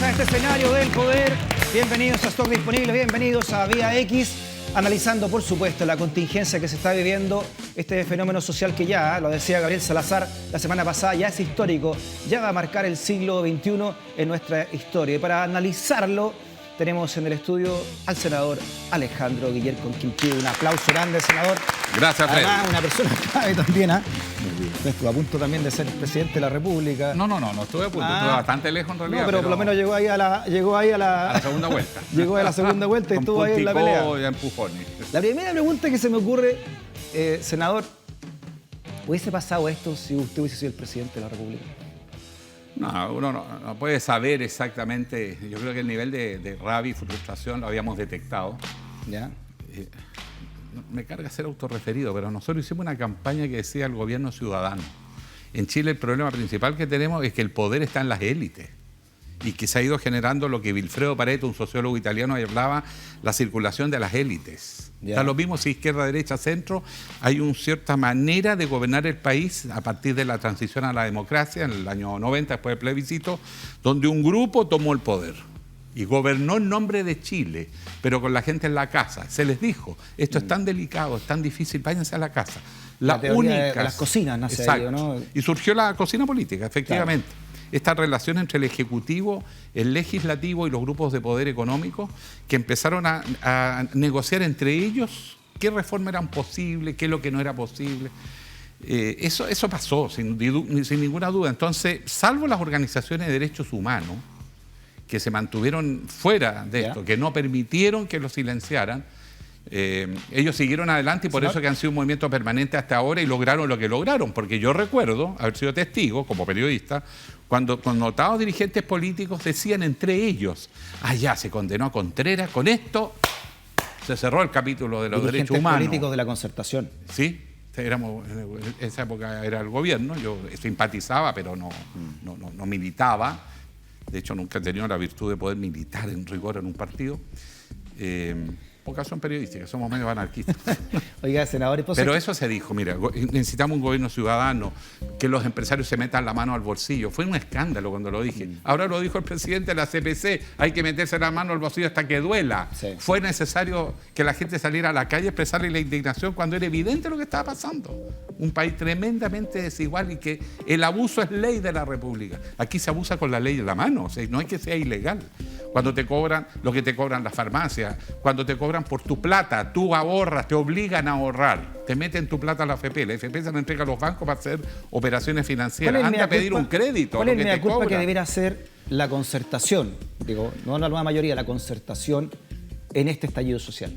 a este escenario del poder. Bienvenidos a Stock Disponible, bienvenidos a Vía X, analizando, por supuesto, la contingencia que se está viviendo, este fenómeno social que ya, lo decía Gabriel Salazar la semana pasada, ya es histórico, ya va a marcar el siglo XXI en nuestra historia. Y para analizarlo, tenemos en el estudio al senador Alejandro Guillermo Quinquí. Un aplauso grande, senador. Gracias, Fred. Además, una persona clave también, ¿ah? Estuvo a punto también de ser presidente de la República. No estuve a punto, estuve bastante lejos en realidad. No, pero por lo menos llegó ahí a la segunda vuelta. Llegó a la segunda vuelta y estuvo ahí en la pelea. Y empujones. La primera pregunta que se me ocurre, senador, ¿hubiese pasado esto si usted hubiese sido el presidente de la República? No, uno no puede saber exactamente. Yo creo que el nivel de rabia y frustración lo habíamos detectado. ¿Ya? Me carga ser autorreferido, pero nosotros hicimos una campaña que decía el gobierno ciudadano. En Chile el problema principal que tenemos es que el poder está en las élites y que se ha ido generando lo que Vilfredo Pareto, un sociólogo italiano, hablaba, la circulación de las élites. Está lo mismo si izquierda, derecha, centro. Hay una cierta manera de gobernar el país a partir de la transición a la democracia en el año 90, después del plebiscito, donde un grupo tomó el poder y gobernó en nombre de Chile, pero con la gente en la casa. Se les dijo, esto es tan delicado, es tan difícil, váyanse a la casa. La única de las cocinas nace ahí, ¿no? Y surgió la cocina política, efectivamente. Claro. Esta relación entre el Ejecutivo, el Legislativo y los grupos de poder económico que empezaron a negociar entre ellos qué reforma eran posibles, qué es lo que no era posible. Eso pasó, sin ninguna duda. Entonces, salvo las organizaciones de derechos humanos, que se mantuvieron fuera de esto, que no permitieron que lo silenciaran, ellos siguieron adelante y por eso que han sido un movimiento permanente hasta ahora y lograron lo que lograron, porque yo recuerdo haber sido testigo como periodista cuando notados dirigentes políticos decían entre ellos, ya se condenó a Contreras, con esto se cerró el capítulo de los derechos humanos. Políticos de la Concertación. Sí, éramos, en esa época era el gobierno, yo simpatizaba pero no militaba. De hecho, nunca he tenido la virtud de poder militar en rigor en un partido. Vocación periodística, somos medio anarquistas. Oiga, senador, pero eso se dijo, mira, necesitamos un gobierno ciudadano, que los empresarios se metan la mano al bolsillo. Fue un escándalo cuando lo dije. Ahora lo dijo el presidente de la CPC, hay que meterse la mano al bolsillo hasta que duela. Sí. Fue necesario que la gente saliera a la calle a expresarle la indignación cuando era evidente lo que estaba pasando. Un país tremendamente desigual y que el abuso es ley de la República. Aquí se abusa con la ley en la mano, o sea, no es que sea ilegal. Cuando te cobran lo que te cobran las farmacias, cuando te cobran por tu plata, tú ahorras, te obligan a ahorrar, te meten tu plata a la AFP se la entrega a los bancos para hacer operaciones financieras, anda a pedir un crédito. ¿Cuál es la culpa que debiera hacer la concertación? Digo, no la nueva mayoría, la concertación en este estallido social.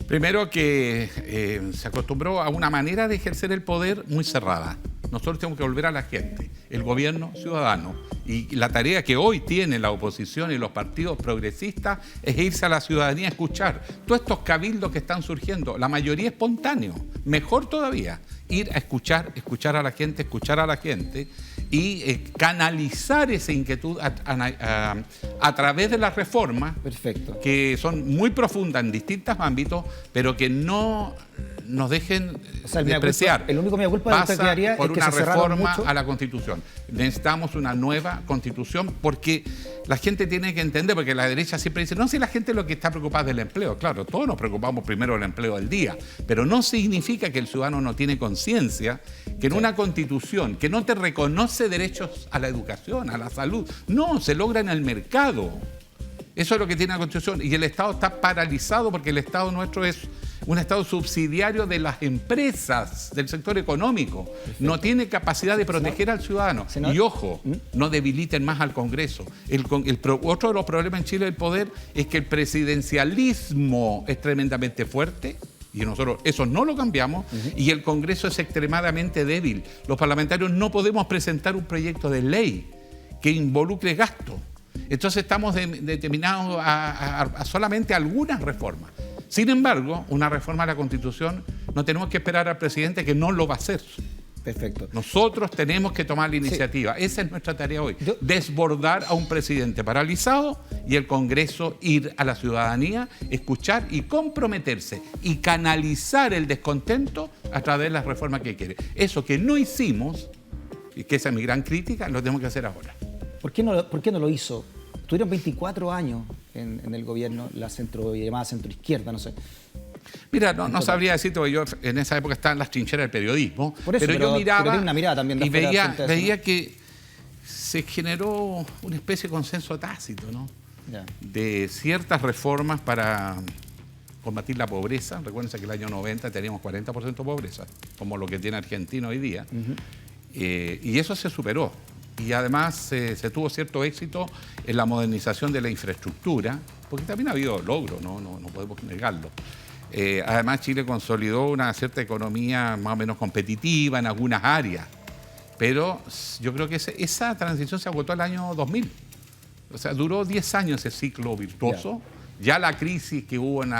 Primero que se acostumbró a una manera de ejercer el poder muy cerrada. Nosotros tenemos que volver a la gente, el gobierno ciudadano. Y la tarea que hoy tiene la oposición y los partidos progresistas es irse a la ciudadanía a escuchar. Todos estos cabildos que están surgiendo, la mayoría espontáneo, mejor todavía, ir a escuchar a la gente y canalizar esa inquietud a través de las reformas. Perfecto. Que son muy profundas en distintos ámbitos, pero que no nos dejen despreciar. El único mea culpa pasa de usted quedaría por es que una se reforma mucho. A la Constitución. Necesitamos una nueva Constitución porque la gente tiene que entender, porque la derecha siempre dice, no, si la gente lo que está preocupada es del empleo. Claro, todos nos preocupamos primero del empleo del día, pero no significa que el ciudadano no tiene conciencia que en una Constitución que no te reconoce derechos a la educación, a la salud, no, se logra en el mercado. Eso es lo que tiene la Constitución. Y el Estado está paralizado porque el Estado nuestro es un Estado subsidiario de las empresas, del sector económico. Perfecto. No tiene capacidad de proteger al ciudadano. Y ojo, no debiliten más al Congreso. Otro de los problemas en Chile del poder es que el presidencialismo es tremendamente fuerte. Y nosotros eso no lo cambiamos, y el Congreso es extremadamente débil. Los parlamentarios no podemos presentar un proyecto de ley que involucre gasto. Entonces estamos determinados a solamente algunas reformas. Sin embargo, una reforma a la Constitución no tenemos que esperar al presidente, que no lo va a hacer. Perfecto. Nosotros tenemos que tomar la iniciativa. Sí. Esa es nuestra tarea hoy. Desbordar a un presidente paralizado y el Congreso ir a la ciudadanía, escuchar y comprometerse y canalizar el descontento a través de las reformas que quiere. Eso que no hicimos, y que esa es mi gran crítica, lo tenemos que hacer ahora. ¿Por qué no lo hizo? estuvieron 24 años en el gobierno, la llamada centroizquierda, no sé. Mira, no sabría decirte, porque yo en esa época estaba en las trincheras del periodismo, Por eso, pero yo miraba tiene una mirada también de y afuera veía que se generó una especie de consenso tácito, ¿no? Ya. De ciertas reformas para combatir la pobreza. Recuérdense que el año 90 teníamos 40% de pobreza, como lo que tiene Argentina hoy día. Y eso se superó. Y además se tuvo cierto éxito en la modernización de la infraestructura, porque también ha habido logros, no podemos negarlo. Además, Chile consolidó una cierta economía más o menos competitiva en algunas áreas, pero yo creo que esa transición se agotó el año 2000. O sea, duró 10 años ese ciclo virtuoso. Ya la crisis que hubo en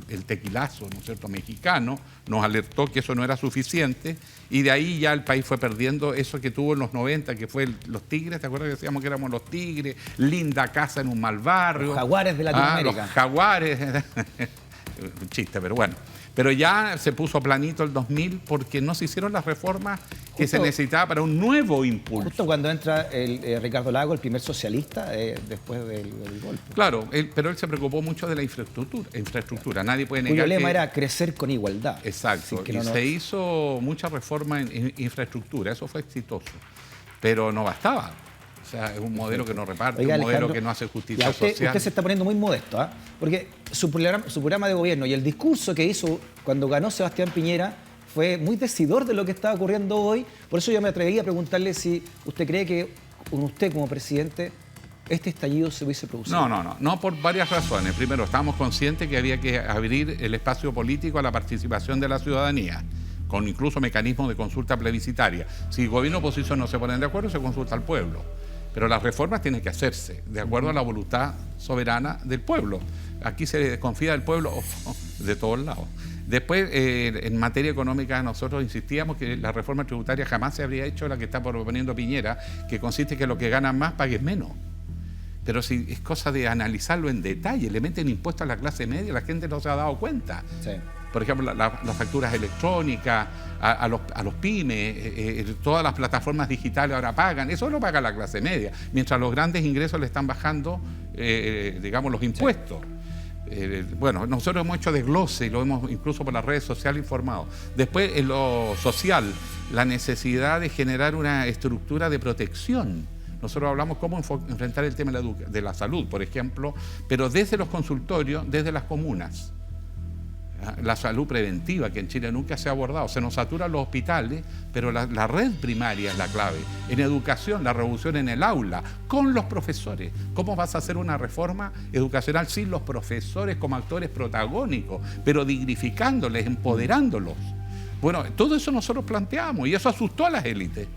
el tequilazo, ¿no es cierto?, mexicano, nos alertó que eso no era suficiente, y de ahí ya el país fue perdiendo eso que tuvo en los 90, que fue los tigres. ¿Te acuerdas que decíamos que éramos los tigres? Linda casa en un mal barrio. Los jaguares de Latinoamérica. Los jaguares. Un chiste, pero bueno. Pero ya se puso planito el 2000 porque no se hicieron las reformas que se necesitaba para un nuevo impulso. Justo cuando entra Ricardo Lagos, el primer socialista, después del golpe. Claro, pero él se preocupó mucho de la infraestructura. Nadie puede negar cuyo lema era crecer con igualdad. Exacto, se hizo mucha reforma en infraestructura, eso fue exitoso, pero no bastaba. O sea, es un modelo que no reparte, un modelo que no hace justicia social. Usted se está poniendo muy modesto, ¿eh? Porque su programa de gobierno y el discurso que hizo cuando ganó Sebastián Piñera fue muy decidor de lo que está ocurriendo hoy. Por eso yo me atrevería a preguntarle si usted cree que con usted como presidente este estallido se hubiese producido. No, por varias razones. Primero, estábamos conscientes que había que abrir el espacio político a la participación de la ciudadanía, con incluso mecanismos de consulta plebiscitaria. Si el gobierno y oposición no se ponen de acuerdo, se consulta al pueblo. Pero las reformas tienen que hacerse de acuerdo a la voluntad soberana del pueblo. Aquí se desconfía del pueblo de todos lados. Después, en materia económica, nosotros insistíamos que la reforma tributaria jamás se habría hecho la que está proponiendo Piñera, que consiste en que los que ganan más paguen menos. Pero si es cosa de analizarlo en detalle, le meten impuestos a la clase media, la gente no se ha dado cuenta. Sí. Por ejemplo, las facturas electrónicas, a los pymes, todas las plataformas digitales ahora pagan, eso lo paga la clase media, mientras los grandes ingresos le están bajando, digamos, los impuestos. Bueno, nosotros hemos hecho desglose y lo hemos incluso por las redes sociales informado. Después, en lo social, la necesidad de generar una estructura de protección. Nosotros hablamos cómo enfrentar el tema de la salud, por ejemplo, pero desde los consultorios, desde las comunas. La salud preventiva, que en Chile nunca se ha abordado. Se nos saturan los hospitales, pero la red primaria es la clave. En educación, la revolución en el aula, con los profesores. ¿Cómo vas a hacer una reforma educacional sin los profesores como actores protagónicos, pero dignificándoles, empoderándolos? Bueno, todo eso nosotros planteamos y eso asustó a las élites.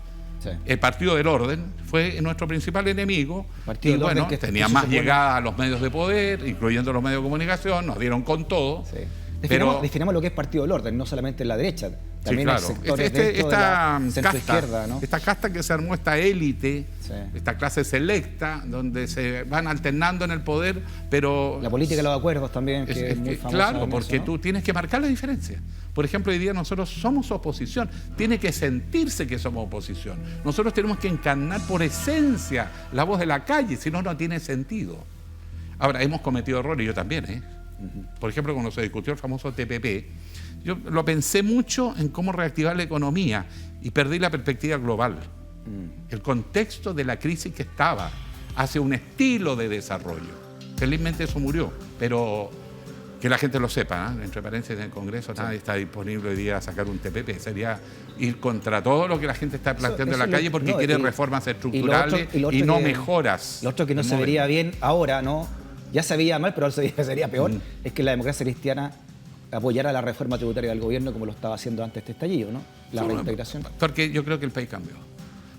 Sí. El Partido del Orden fue nuestro principal enemigo y bueno, tenía más llegada a los medios de poder, incluyendo los medios de comunicación, nos dieron con todo. Sí. Definamos lo que es Partido del Orden, no solamente en la derecha, también hay sectores dentro de la centroizquierda, ¿no? Esta casta que se armó, esta élite, esta clase selecta, donde se van alternando en el poder, pero... La política de los acuerdos también, que es muy famosa. Claro, porque eso, ¿no? Tú tienes que marcar la diferencia. Por ejemplo, hoy día nosotros somos oposición, tiene que sentirse que somos oposición. Nosotros tenemos que encarnar por esencia la voz de la calle, si no, no tiene sentido. Ahora, hemos cometido errores, yo también, ¿eh? Por ejemplo, cuando se discutió el famoso TPP, yo lo pensé mucho en cómo reactivar la economía y perdí la perspectiva global. El contexto de la crisis que estaba hacia un estilo de desarrollo. Felizmente eso murió, pero que la gente lo sepa, ¿eh? Entre paréntesis, en el Congreso nadie está disponible hoy día a sacar un TPP. Sería ir contra todo lo que la gente está planteando en la calle porque quiere reformas estructurales y no mejoras. Lo otro que no se vería bien ahora, ¿no? Ya se veía mal, pero ahora sería peor, es que la democracia cristiana apoyara la reforma tributaria del gobierno como lo estaba haciendo antes de este estallido, ¿no? La reintegración. Porque yo creo que el país cambió.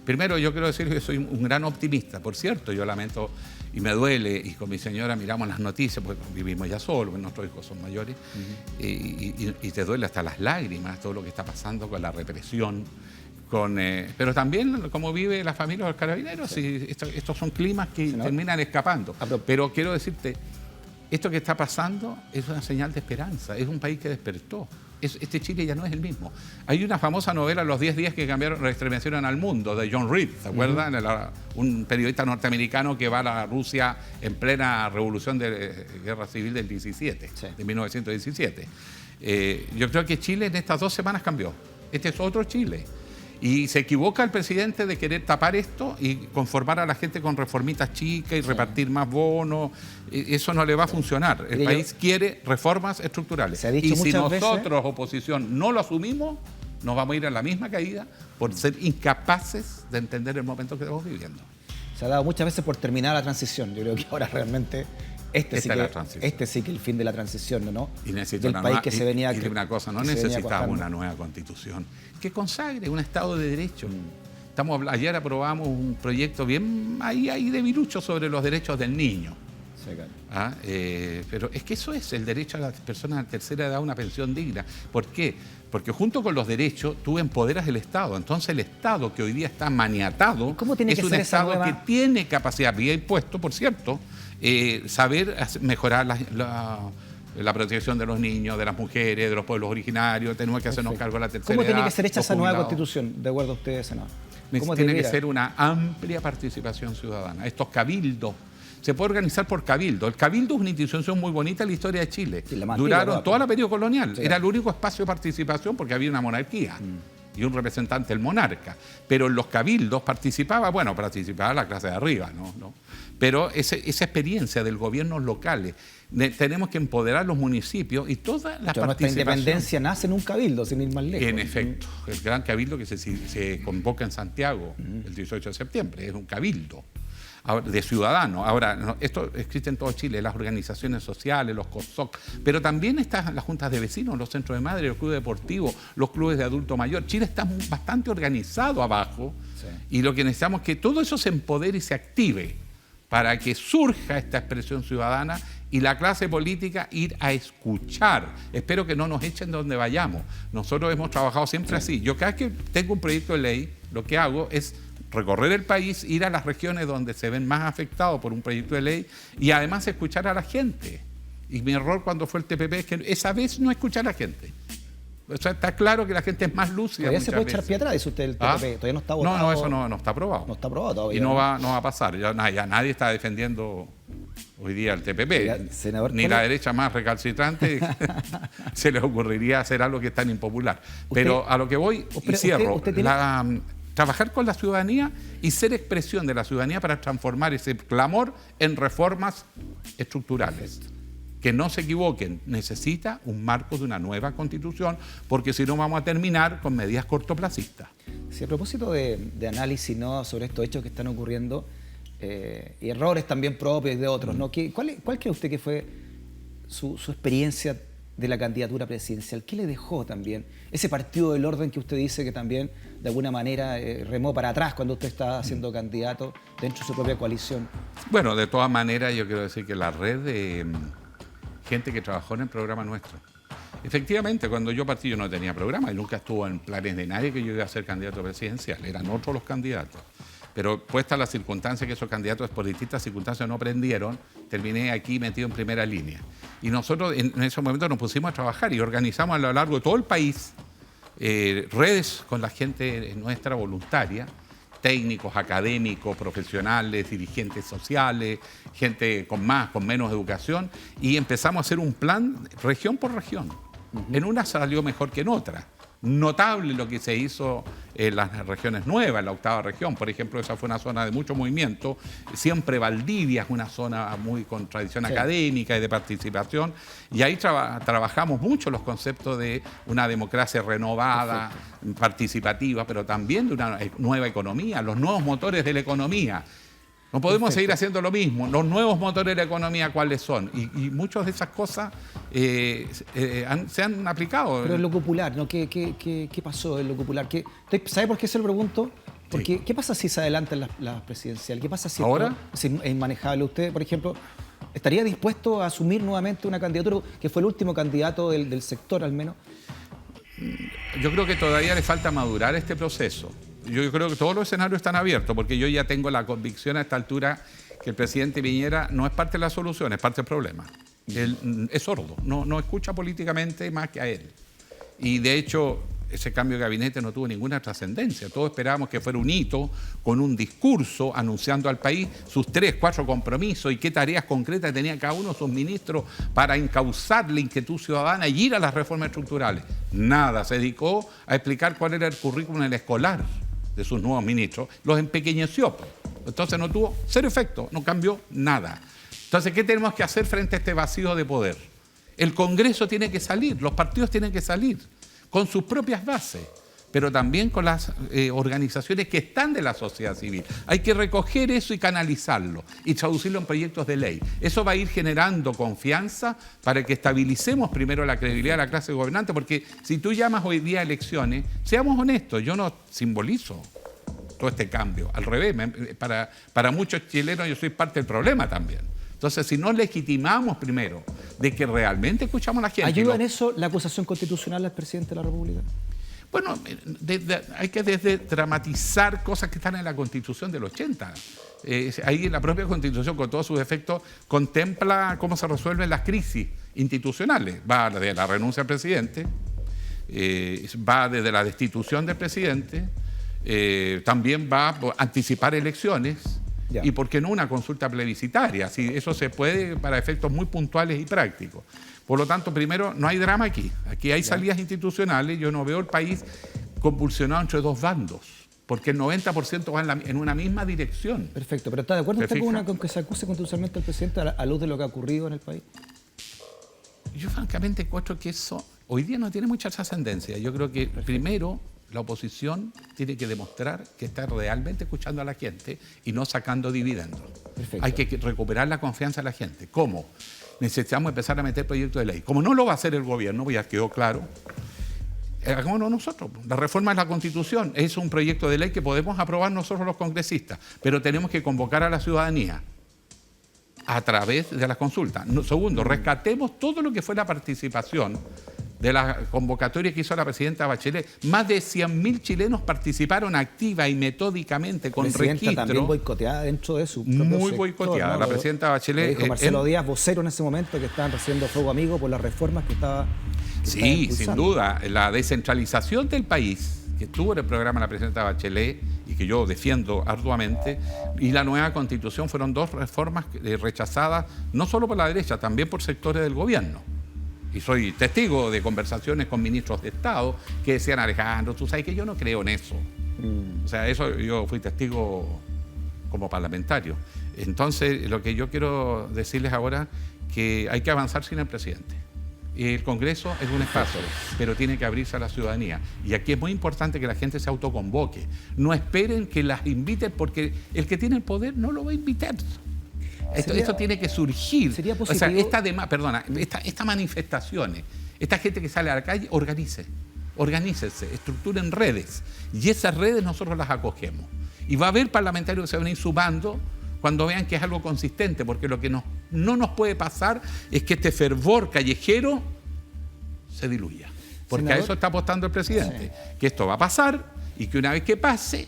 Primero, yo quiero decir que soy un gran optimista. Por cierto, yo lamento y me duele, y con mi señora miramos las noticias, porque vivimos ya solos, nuestros hijos son mayores, y te duele hasta las lágrimas todo lo que está pasando con la represión. Pero también cómo vive la familia de los carabineros, y estos son climas que terminan escapando. Pero quiero decirte, esto que está pasando es una señal de esperanza, es un país que despertó. Este Chile ya no es el mismo. Hay una famosa novela, Los 10 días que cambiaron, estremecieron al mundo, de John Reed, ¿se acuerdan? Un periodista norteamericano que va a la Rusia en plena revolución de guerra civil del 17, sí, de 1917. Yo creo que Chile en estas 2 semanas cambió. Este es otro Chile. Y se equivoca el presidente de querer tapar esto y conformar a la gente con reformitas chicas y repartir más bonos. Eso no le va a funcionar. El país quiere reformas estructurales. Y si nosotros, oposición, no lo asumimos, nos vamos a ir a la misma caída por ser incapaces de entender el momento que estamos viviendo. Se ha dado muchas veces por terminar la transición. Yo creo que ahora realmente este sí que el fin de la transición, ¿no? Y necesitamos del país que se venía... Y una cosa, no necesitamos una nueva constitución que consagre un Estado de Derecho. Ayer aprobamos un proyecto bien ahí de virucho sobre los derechos del niño. Sí, claro. Pero es que eso es el derecho a las personas de tercera edad a una pensión digna. ¿Por qué? Porque junto con los derechos tú empoderas el Estado. Entonces el Estado que hoy día está maniatado es un Estado que tiene capacidad, vía impuesto, por cierto, saber mejorar la protección de los niños, de las mujeres, de los pueblos originarios. Tenemos que hacernos cargo de la tercera edad. ¿Cómo tiene que ser hecha esa nueva constitución, de acuerdo a ustedes, senador? Tiene que ser una amplia participación ciudadana. Estos cabildos se puede organizar por cabildo. El cabildo es una institución muy bonita en la historia de Chile. Sí, duraron toda la periodo colonial. Sí. Era el único espacio de participación porque había una monarquía y un representante, el monarca. Pero en los cabildos participaba la clase de arriba, ¿no? Pero esa experiencia del gobierno locales, tenemos que empoderar los municipios y todas las participaciones. Nuestra independencia nace en un cabildo, sin ir más lejos. En efecto, el gran cabildo que se convoca en Santiago el 18 de septiembre, es un cabildo de ciudadanos. Ahora, esto existe en todo Chile, las organizaciones sociales, los COSOC, pero también están las juntas de vecinos, los centros de madre, los clubes deportivos, los clubes de adulto mayor. Chile está bastante organizado abajo, sí, y lo que necesitamos es que todo eso se empodere y se active para que surja esta expresión ciudadana y la clase política ir a escuchar. Espero que no nos echen donde vayamos. Nosotros hemos trabajado siempre así. Yo cada vez que tengo un proyecto de ley, lo que hago es recorrer el país, ir a las regiones donde se ven más afectados por un proyecto de ley y además escuchar a la gente. Y mi error cuando fue el TPP es que esa vez no escuché a la gente. O sea, está claro que la gente es más lúcida. ¿Todavía se puede echar pie atrás, dice usted, el TPP? ¿Todavía no está votado? No, eso no está aprobado. No está aprobado todavía. Y no va a pasar. Ya nadie está defendiendo hoy día el TPP. Senador, ni la derecha más recalcitrante se le ocurriría hacer algo que es tan impopular. Pero a lo que voy, y cierro, ¿usted tiene... trabajar con la ciudadanía y ser expresión de la ciudadanía para transformar ese clamor en reformas estructurales. Perfecto. Que no se equivoquen, necesita un marco de una nueva constitución, porque si no vamos a terminar con medidas cortoplacistas. Sí, a propósito de análisis, ¿no?, sobre estos hechos que están ocurriendo, y errores también propios de otros, ¿no? ¿Cuál cree usted que fue su experiencia de la candidatura presidencial? ¿Qué le dejó también ese partido del orden que usted dice que también de alguna manera remó para atrás cuando usted estaba siendo candidato dentro de su propia coalición? Bueno, de todas maneras yo quiero decir que la red de gente que trabajó en el programa nuestro. Efectivamente, cuando yo partí yo no tenía programa y nunca estuvo en planes de nadie que yo iba a ser candidato presidencial, eran otros los candidatos. Pero puesta la circunstancia que esos candidatos por distintas circunstancias no prendieron, terminé aquí metido en primera línea. Y nosotros en ese momento nos pusimos a trabajar y organizamos a lo largo de todo el país redes con la gente nuestra voluntaria, técnicos, académicos, profesionales, dirigentes sociales, gente con más, con menos educación, y empezamos a hacer un plan región por región. En una salió mejor que en otra. Notable lo que se hizo en las regiones nuevas, en la octava región, por ejemplo, esa fue una zona de mucho movimiento. Siempre Valdivia es una zona muy con tradición académica y de participación, y ahí trabajamos mucho los conceptos de una democracia renovada, participativa, pero también de una nueva economía, los nuevos motores de la economía. No podemos seguir haciendo lo mismo. Los nuevos motores de la economía, ¿cuáles son? Y muchas de esas cosas se han aplicado. Pero en lo popular, ¿no? ¿Qué pasó en lo popular? ¿Sabe por qué se lo pregunto? Porque, sí. ¿Qué pasa si se adelantan las presidenciales? ¿Qué pasa si ahora es inmanejable? Usted, por ejemplo, ¿estaría dispuesto a asumir nuevamente una candidatura que fue el último candidato del sector, al menos? Yo creo que todavía le falta madurar este proceso. Yo creo que todos los escenarios están abiertos, porque yo ya tengo la convicción a esta altura que el presidente Piñera no es parte de la solución, es parte del problema. Él es sordo, no escucha políticamente más que a él. Y de hecho, ese cambio de gabinete no tuvo ninguna trascendencia. Todos esperábamos que fuera un hito con un discurso anunciando al país sus 3, 4 compromisos y qué tareas concretas tenía cada uno de sus ministros para encauzar la inquietud ciudadana y ir a las reformas estructurales. Nada, se dedicó a explicar cuál era el currículum escolar de sus nuevos ministros, los empequeñeció. Entonces no tuvo cero efecto, no cambió nada. Entonces, ¿qué tenemos que hacer frente a este vacío de poder? El Congreso tiene que salir, los partidos tienen que salir con sus propias bases, pero también con las organizaciones que están de la sociedad civil. Hay que recoger eso y canalizarlo y traducirlo en proyectos de ley. Eso va a ir generando confianza para que estabilicemos primero la credibilidad de la clase gobernante, porque si tú llamas hoy día a elecciones, seamos honestos, yo no simbolizo todo este cambio. Al revés, para muchos chilenos yo soy parte del problema también. Entonces, si no legitimamos primero de que realmente escuchamos a la gente... ¿Ayuda en eso la acusación constitucional al presidente de la República? Bueno, hay que desdramatizar cosas que están en la Constitución del 80. Ahí la propia Constitución, con todos sus efectos, contempla cómo se resuelven las crisis institucionales. Va de la renuncia al presidente, va desde la destitución del presidente, también va a anticipar elecciones. Ya. Y por qué no una consulta plebiscitaria, si eso se puede para efectos muy puntuales y prácticos. Por lo tanto, primero, no hay drama aquí. Aquí hay salidas institucionales. Yo no veo el país convulsionado entre dos bandos, porque el 90% va en una misma dirección. Perfecto, pero ¿está de acuerdo usted con que se acuse constitucionalmente al presidente a luz de lo que ha ocurrido en el país? Yo francamente encuentro que eso hoy día no tiene mucha trascendencia. Yo creo que primero la oposición tiene que demostrar que está realmente escuchando a la gente y no sacando dividendos. Perfecto. Hay que recuperar la confianza de la gente. ¿Cómo? Necesitamos empezar a meter proyectos de ley. Como no lo va a hacer el gobierno, ya quedó claro, hagámoslo nosotros. La reforma de la Constitución es un proyecto de ley que podemos aprobar nosotros los congresistas, pero tenemos que convocar a la ciudadanía a través de las consultas. Segundo, rescatemos todo lo que fue la participación de la convocatoria que hizo la presidenta Bachelet. Más de 100.000 chilenos participaron activa y metódicamente con registro. También boicoteada dentro de su propio muy sector, boicoteada. ¿no? La presidenta Bachelet... Dijo Marcelo Díaz, vocero en ese momento, que estaban recibiendo fuego amigo por las reformas que estaba Sí, sin duda. La descentralización del país, que estuvo en el programa de la presidenta Bachelet y que yo defiendo arduamente, y la nueva Constitución fueron dos reformas rechazadas no solo por la derecha, también por sectores del gobierno. Y soy testigo de conversaciones con ministros de Estado que decían, Alejandro, tú sabes que yo no creo en eso. O sea, eso yo fui testigo como parlamentario. Entonces, lo que yo quiero decirles ahora, que hay que avanzar sin el presidente. El Congreso es un espacio, pero tiene que abrirse a la ciudadanía. Y aquí es muy importante que la gente se autoconvoque. No esperen que las inviten, porque el que tiene el poder no lo va a invitar. Esto tiene que surgir. ¿Sería positivo? O sea, estas manifestaciones, esta gente que sale a la calle, organícese, estructuren redes. Y esas redes nosotros las acogemos. Y va a haber parlamentarios que se van a ir sumando cuando vean que es algo consistente, porque lo que no nos puede pasar es que este fervor callejero se diluya. Porque senador, a eso está apostando el presidente, que esto va a pasar y que una vez que pase,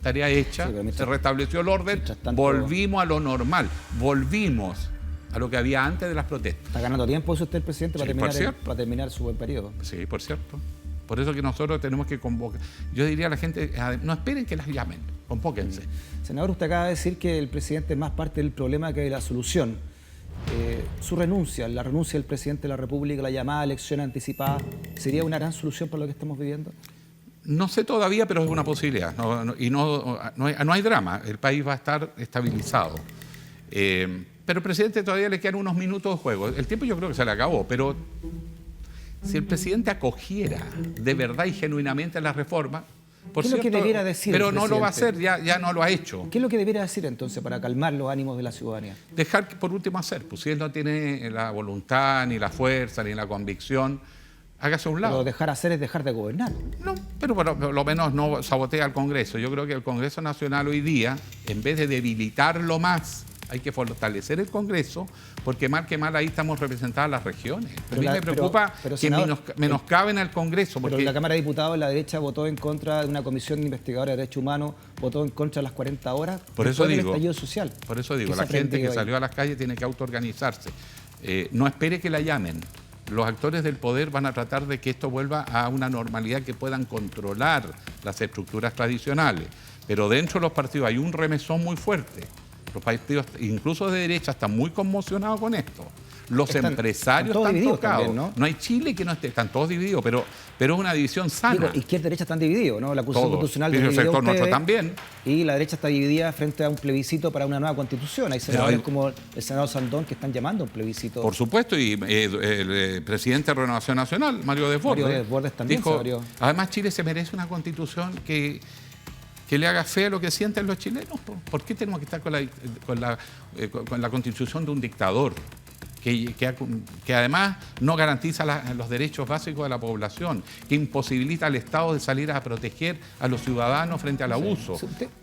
tarea hecha, se restableció el orden, volvimos a lo normal, volvimos a lo que había antes de las protestas. Está ganando tiempo eso usted, presidente, para terminar su buen periodo. Sí, por cierto. Por eso que nosotros tenemos que convocar. Yo diría a la gente, no esperen que las llamen, convóquense. Senador, usted acaba de decir que el presidente es más parte del problema que de la solución. Su renuncia, la renuncia del presidente de la República, la llamada elección anticipada, ¿sería una gran solución para lo que estamos viviendo? No sé todavía, pero es una posibilidad. No hay drama, el país va a estar estabilizado. Pero al presidente todavía le quedan unos minutos de juego. El tiempo yo creo que se le acabó, pero si el presidente acogiera de verdad y genuinamente la reforma, ¿qué es lo que debiera decir? Pero no lo va a hacer, ya no lo ha hecho. ¿Qué es lo que debiera decir entonces para calmar los ánimos de la ciudadanía? Dejar que por último hacer, pues si él no tiene la voluntad, ni la fuerza, ni la convicción, hágase a un lado. Pero dejar hacer es dejar de gobernar. No, pero por lo menos no sabotea al Congreso. Yo creo que el Congreso Nacional hoy día, en vez de debilitarlo más, hay que fortalecer el Congreso, porque mal que mal ahí estamos representadas las regiones. A mí me preocupa que menoscaben al Congreso. Porque pero la Cámara de Diputados, la derecha votó en contra de una comisión investigadora de derechos humanos, votó en contra de las 40 horas. Por eso digo, estallido social. Por eso digo, la gente que salió a las calles tiene que autoorganizarse. no espere que la llamen. Los actores del poder van a tratar de que esto vuelva a una normalidad que puedan controlar las estructuras tradicionales. Pero dentro de los partidos hay un remesón muy fuerte. Los partidos, incluso de derecha, están muy conmocionados con esto. Los empresarios están tocados. También, ¿no? Hay Chile que no esté, están todos divididos, pero es una división sana. Digo, izquierda y derecha están divididos, ¿no? La acusación constitucional el sector nuestro también. Y la derecha está dividida frente a un plebiscito para una nueva constitución. Hay senadores como el senador Sandón que están llamando a un plebiscito. Por supuesto, y el presidente de Renovación Nacional, Mario Desbordes. Mario Desbordes también dijo, además Chile se merece una constitución que le haga fe a lo que sienten los chilenos. ¿Por qué tenemos que estar con la constitución de un dictador? Que además no garantiza los derechos básicos de la población, que imposibilita al Estado de salir a proteger a los ciudadanos frente al abuso.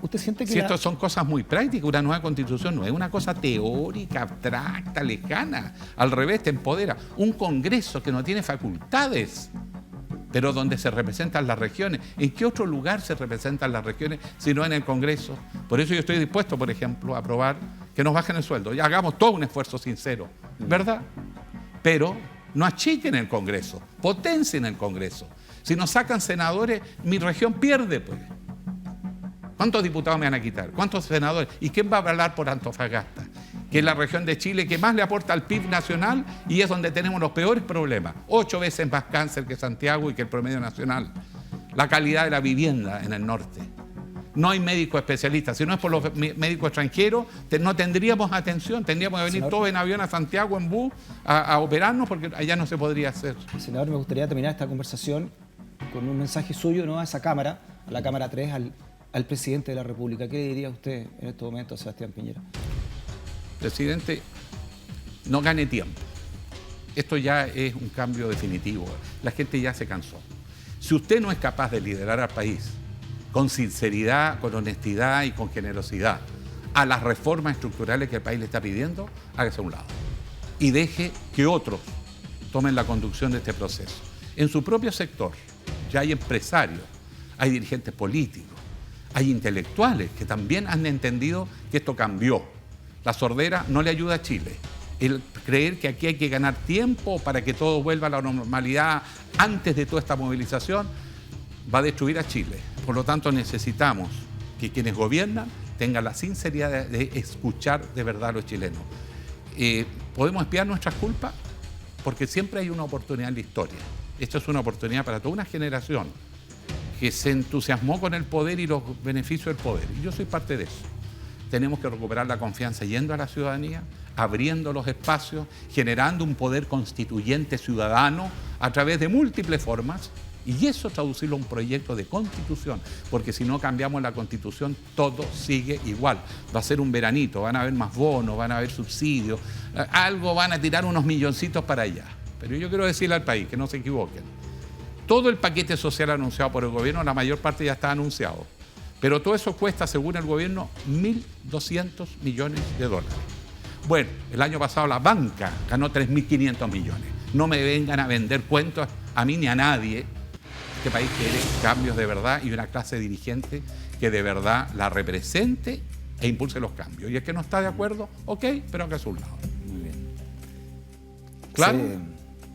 ¿Usted siente que si esto son cosas muy prácticas, una nueva constitución no es una cosa teórica, abstracta, lejana. Al revés, te empodera. Un Congreso que no tiene facultades, pero donde se representan las regiones. ¿En qué otro lugar se representan las regiones si no en el Congreso? Por eso yo estoy dispuesto, por ejemplo, a aprobar que nos bajen el sueldo. Y hagamos todo un esfuerzo sincero, ¿verdad? Pero no achiquen el Congreso, potencien el Congreso. Si nos sacan senadores, mi región pierde, pues. ¿Cuántos diputados me van a quitar? ¿Cuántos senadores? ¿Y quién va a hablar por Antofagasta? Que es la región de Chile que más le aporta al PIB nacional y es donde tenemos los peores problemas. 8 veces más cáncer que Santiago y que el promedio nacional. La calidad de la vivienda en el norte. No hay médicos especialistas. Si no es por los médicos extranjeros, no tendríamos atención. Tendríamos que venir todos en avión a Santiago, en bus, a operarnos, porque allá no se podría hacer. Senador, me gustaría terminar esta conversación con un mensaje suyo, ¿no?, a esa Cámara, a la Cámara 3, al presidente de la República. ¿Qué le diría usted en este momento a Sebastián Piñera? Presidente, no gane tiempo. Esto ya es un cambio definitivo. La gente ya se cansó. Si usted no es capaz de liderar al país con sinceridad, con honestidad y con generosidad a las reformas estructurales que el país le está pidiendo, hágase a un lado. Y deje que otros tomen la conducción de este proceso. En su propio sector ya hay empresarios, hay dirigentes políticos, hay intelectuales que también han entendido que esto cambió. La sordera no le ayuda a Chile. El creer que aquí hay que ganar tiempo para que todo vuelva a la normalidad antes de toda esta movilización va a destruir a Chile. Por lo tanto, necesitamos que quienes gobiernan tengan la sinceridad de escuchar de verdad a los chilenos. ¿Podemos expiar nuestras culpas? Porque siempre hay una oportunidad en la historia. Esto es una oportunidad para toda una generación que se entusiasmó con el poder y los beneficios del poder. Y yo soy parte de eso. Tenemos que recuperar la confianza yendo a la ciudadanía, abriendo los espacios, generando un poder constituyente ciudadano a través de múltiples formas, y eso traducirlo a un proyecto de constitución, porque si no cambiamos la constitución, todo sigue igual. Va a ser un veranito, van a haber más bonos, van a haber subsidios, algo van a tirar unos milloncitos para allá. Pero yo quiero decirle al país que no se equivoquen. Todo el paquete social anunciado por el gobierno, la mayor parte ya está anunciado. Pero todo eso cuesta, según el gobierno, 1.200 millones de dólares. Bueno, el año pasado la banca ganó 3.500 millones. No me vengan a vender cuentos a mí ni a nadie. Este país quiere cambios de verdad y una clase dirigente que de verdad la represente e impulse los cambios. Y el que no está de acuerdo, ok, pero que a su lado. Muy bien. ¿Claro?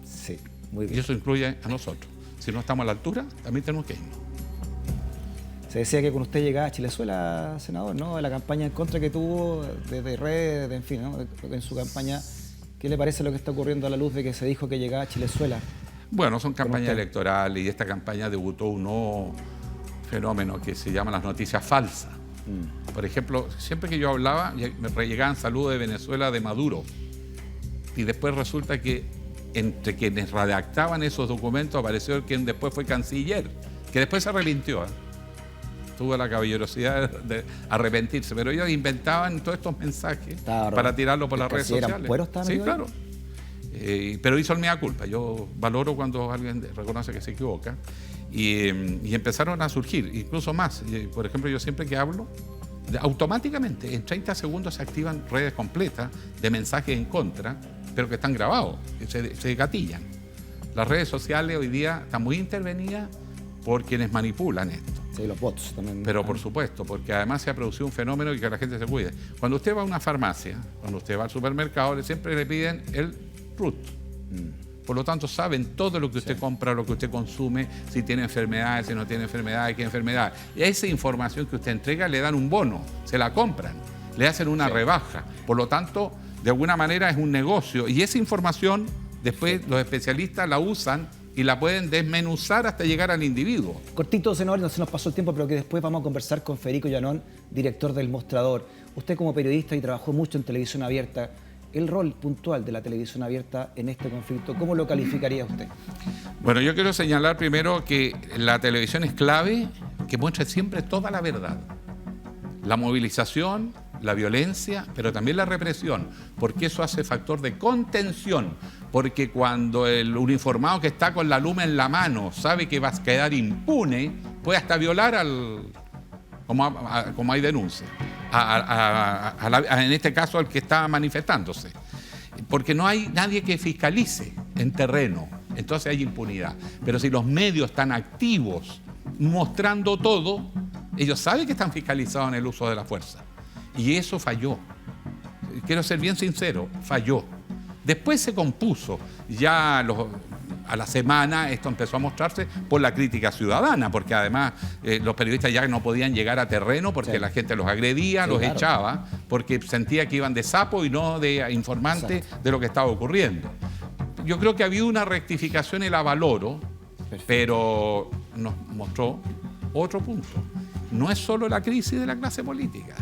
Sí, muy bien. Y eso incluye a nosotros. Si no estamos a la altura, también tenemos que irnos. Se decía que con usted llegaba a Chilezuela, senador, ¿no? De la campaña en contra que tuvo, de redes, en fin, ¿no? En su campaña. ¿Qué le parece lo que está ocurriendo a la luz de que se dijo que llegaba a Chilezuela? Bueno, son campañas electorales y esta campaña debutó un nuevo fenómeno que se llama las noticias falsas. Por ejemplo, siempre que yo hablaba, me llegaban saludos de Venezuela de Maduro. Y después resulta que entre quienes redactaban esos documentos apareció quien después fue canciller, que después se arrepintió. Tuvo la caballerosidad de arrepentirse, pero ellos inventaban todos estos mensajes para tirarlo por las redes sociales. Sí, claro. Pero hizo el mea culpa. Yo valoro cuando alguien reconoce que se equivoca. Y empezaron a surgir, incluso más. Por ejemplo, yo siempre que hablo, automáticamente en 30 segundos se activan redes completas de mensajes en contra, pero que están grabados, que se gatillan. Las redes sociales hoy día están muy intervenidas por quienes manipulan esto. Sí, los bots también. Pero por supuesto, porque además se ha producido un fenómeno y que la gente se cuide. Cuando usted va a una farmacia, cuando usted va al supermercado, siempre le piden el Root. Por lo tanto, saben todo lo que usted compra, lo que usted consume, si tiene enfermedades, si no tiene enfermedades, qué enfermedad. Y a esa información que usted entrega le dan un bono, se la compran, le hacen una rebaja. Por lo tanto, de alguna manera es un negocio. Y esa información, después los especialistas la usan y la pueden desmenuzar hasta llegar al individuo. Cortito, senador, no se nos pasó el tiempo, pero que después vamos a conversar con Federico Llanón, director del Mostrador. Usted como periodista y trabajó mucho en televisión abierta, el rol puntual de la televisión abierta en este conflicto, ¿cómo lo calificaría usted? Bueno, yo quiero señalar primero que la televisión es clave, que muestre siempre toda la verdad. La movilización, la violencia, pero también la represión, porque eso hace factor de contención, porque cuando el uniformado que está con la luma en la mano sabe que va a quedar impune, puede hasta violar como hay denuncia, en este caso al que está manifestándose, porque no hay nadie que fiscalice en terreno, entonces hay impunidad. Pero si los medios están activos, mostrando todo, ellos saben que están fiscalizados en el uso de la fuerza. Y eso falló. Quiero ser bien sincero, falló. Después se compuso. Ya a la semana esto empezó a mostrarse por la crítica ciudadana, porque además los periodistas ya no podían llegar a terreno porque la gente los agredía, los echaba, porque sentía que iban de sapo y no de informante de lo que estaba ocurriendo. Yo creo que ha habido una rectificación y la valoro, pero nos mostró otro punto. No es solo la crisis de la clase política,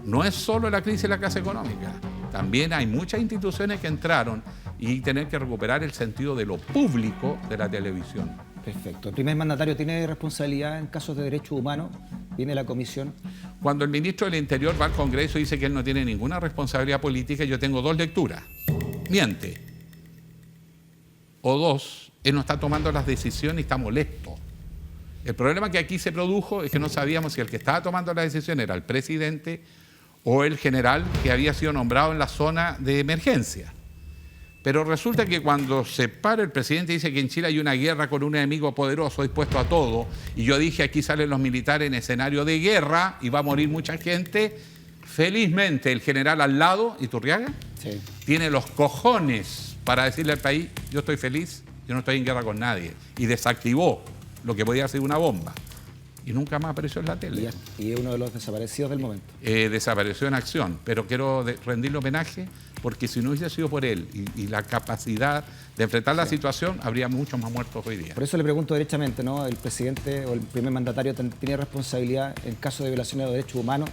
no es solo la crisis de la clase económica. También hay muchas instituciones que entraron y tener que recuperar el sentido de lo público de la televisión. Perfecto. ¿El primer mandatario tiene responsabilidad en casos de derechos humanos? ¿Viene la comisión? Cuando el ministro del Interior va al Congreso y dice que él no tiene ninguna responsabilidad política, yo tengo dos lecturas. Miente. O dos, él no está tomando las decisiones y está molesto. El problema que aquí se produjo es que no sabíamos si el que estaba tomando la decisión era el presidente o el general que había sido nombrado en la zona de emergencia. Pero resulta que cuando se para el presidente y dice que en Chile hay una guerra con un enemigo poderoso dispuesto a todo, y yo dije aquí salen los militares en escenario de guerra y va a morir mucha gente, felizmente el general al lado, Iturriaga, tiene los cojones para decirle al país, yo estoy feliz, yo no estoy en guerra con nadie, y desactivó lo que podía ser una bomba. Y nunca más apareció en la tele. Y es uno de los desaparecidos del momento. Desapareció en acción, pero quiero rendirle homenaje porque si no hubiese sido por él y la capacidad de enfrentar la situación, habría muchos más muertos hoy día. Por eso le pregunto derechamente, ¿no? ¿El presidente o el primer mandatario tiene responsabilidad en caso de violaciones de derechos humanos?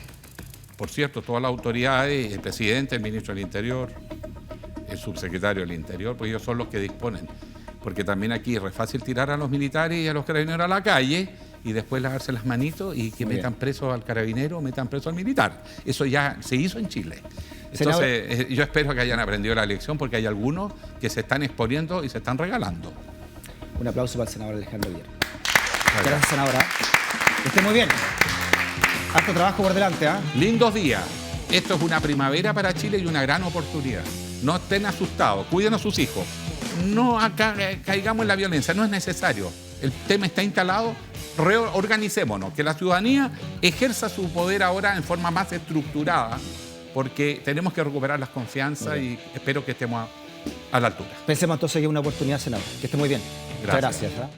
Por cierto, todas las autoridades, el presidente, el ministro del Interior, el subsecretario del Interior, pues ellos son los que disponen. Porque también aquí es re fácil tirar a los militares y a los carabineros a la calle y después lavarse las manitos y que metan preso al carabinero o metan preso al militar. Eso ya se hizo en Chile. Entonces, yo espero que hayan aprendido la lección porque hay algunos que se están exponiendo y se están regalando. Un aplauso para el senador Alejandro Guillermo. Gracias, senadora. Que esté muy bien. Harto trabajo por delante, ¿ah? Lindos días. Esto es una primavera para Chile y una gran oportunidad. No estén asustados, cuiden a sus hijos. No caigamos en la violencia, no es necesario. El tema está instalado, reorganicémonos, que la ciudadanía ejerza su poder ahora en forma más estructurada, porque tenemos que recuperar las confianzas y espero que estemos a la altura. Pensemos entonces que es una oportunidad, senador. Que esté muy bien. Gracias. Muchas gracias.